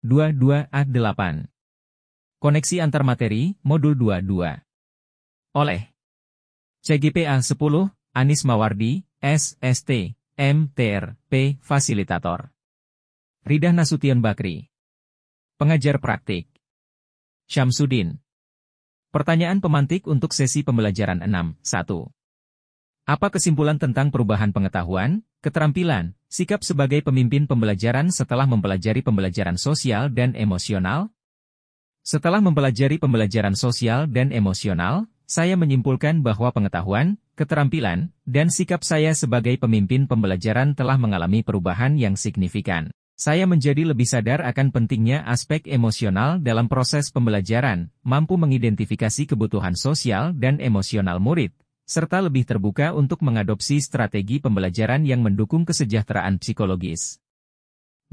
22A8. Koneksi antar materi, Modul 22. Oleh CGPA 10, Anis Mawardi, SST, MTR, P. Fasilitator. Ridah Nasution Bakri. Pengajar praktik. Syamsuddin. Pertanyaan pemantik untuk sesi pembelajaran 6. 1. Apa kesimpulan tentang perubahan pengetahuan, keterampilan, sikap sebagai pemimpin pembelajaran setelah mempelajari pembelajaran sosial dan emosional? Setelah mempelajari pembelajaran sosial dan emosional, saya menyimpulkan bahwa pengetahuan, keterampilan, dan sikap saya sebagai pemimpin pembelajaran telah mengalami perubahan yang signifikan. Saya menjadi lebih sadar akan pentingnya aspek emosional dalam proses pembelajaran, mampu mengidentifikasi kebutuhan sosial dan emosional murid, serta lebih terbuka untuk mengadopsi strategi pembelajaran yang mendukung kesejahteraan psikologis.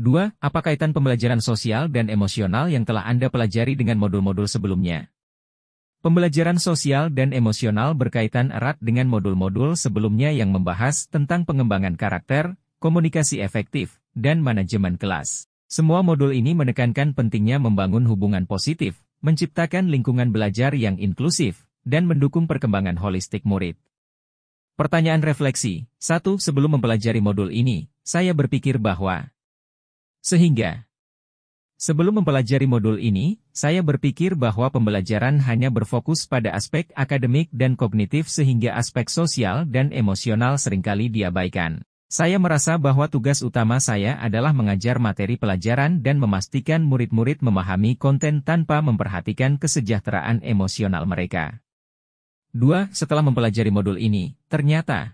2. Apa kaitan pembelajaran sosial dan emosional yang telah Anda pelajari dengan modul-modul sebelumnya? Pembelajaran sosial dan emosional berkaitan erat dengan modul-modul sebelumnya yang membahas tentang pengembangan karakter, komunikasi efektif, dan manajemen kelas. Semua modul ini menekankan pentingnya membangun hubungan positif, menciptakan lingkungan belajar yang inklusif, dan mendukung perkembangan holistik murid. Pertanyaan refleksi. 1. Sebelum mempelajari modul ini, saya berpikir bahwa sebelum mempelajari modul ini, saya berpikir bahwa pembelajaran hanya berfokus pada aspek akademik dan kognitif sehingga aspek sosial dan emosional seringkali diabaikan. Saya merasa bahwa tugas utama saya adalah mengajar materi pelajaran dan memastikan murid-murid memahami konten tanpa memperhatikan kesejahteraan emosional mereka. 2. Setelah mempelajari modul ini, ternyata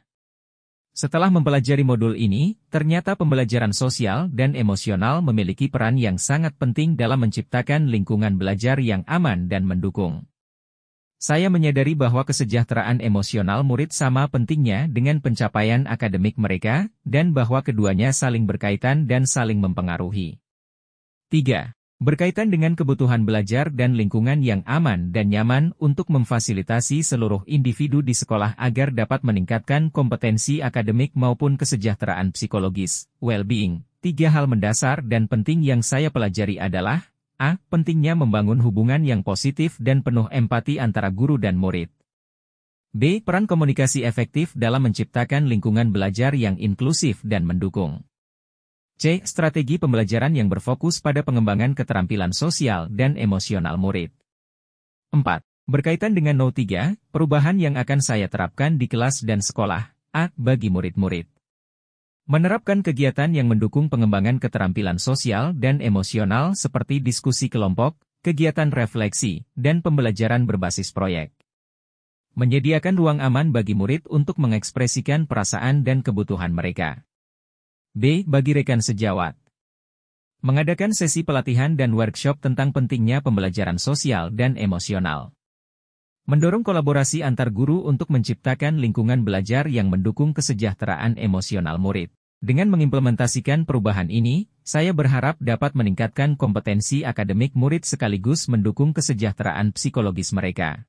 pembelajaran sosial dan emosional memiliki peran yang sangat penting dalam menciptakan lingkungan belajar yang aman dan mendukung. Saya menyadari bahwa kesejahteraan emosional murid sama pentingnya dengan pencapaian akademik mereka, dan bahwa keduanya saling berkaitan dan saling mempengaruhi. 3. Berkaitan dengan kebutuhan belajar dan lingkungan yang aman dan nyaman untuk memfasilitasi seluruh individu di sekolah agar dapat meningkatkan kompetensi akademik maupun kesejahteraan psikologis, well-being. 3 hal mendasar dan penting yang saya pelajari adalah: A. Pentingnya membangun hubungan yang positif dan penuh empati antara guru dan murid. B. Peran komunikasi efektif dalam menciptakan lingkungan belajar yang inklusif dan mendukung. C. Strategi pembelajaran yang berfokus pada pengembangan keterampilan sosial dan emosional murid. 4. Berkaitan dengan No. 3, perubahan yang akan saya terapkan di kelas dan sekolah. A. Bagi murid-murid. Menerapkan kegiatan yang mendukung pengembangan keterampilan sosial dan emosional seperti diskusi kelompok, kegiatan refleksi, dan pembelajaran berbasis proyek. Menyediakan ruang aman bagi murid untuk mengekspresikan perasaan dan kebutuhan mereka. B. Bagi rekan sejawat. Mengadakan sesi pelatihan dan workshop tentang pentingnya pembelajaran sosial dan emosional. Mendorong kolaborasi antar guru untuk menciptakan lingkungan belajar yang mendukung kesejahteraan emosional murid. Dengan mengimplementasikan perubahan ini, saya berharap dapat meningkatkan kompetensi akademik murid sekaligus mendukung kesejahteraan psikologis mereka.